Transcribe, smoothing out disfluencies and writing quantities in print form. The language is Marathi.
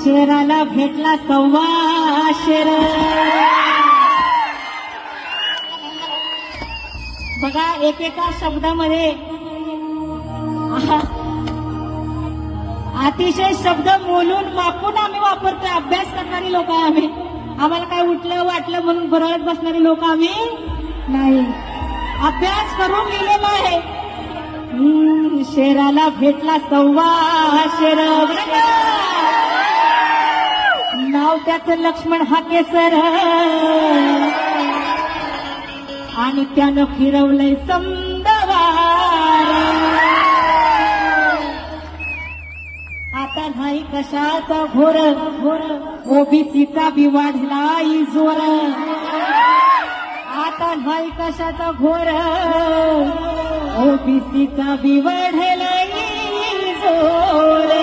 शेराला भेटला 1.25 शेर. बघा एकेका शब्दामध्ये अतिशय शब्द मोलून मापून आम्ही वापरतोय. अभ्यास करणारी लोक आहे आम्ही. आम्हाला काय उठलं वाटलं म्हणून बरळत बसणारी लोक आम्ही नाही. अभ्यास करून लिहिलेला आहे. शेराला भेटला 1.25 शेर. नाव त्याचं लक्ष्मण हाकेसर आणि त्यानं फिरवलंय समदवार. आता नाही कशाचा घोर ओबीसीचा बी वाढलाय जोर. आता नाही कशाचा घोर ओबीसीचा बी वाढलाय जोर.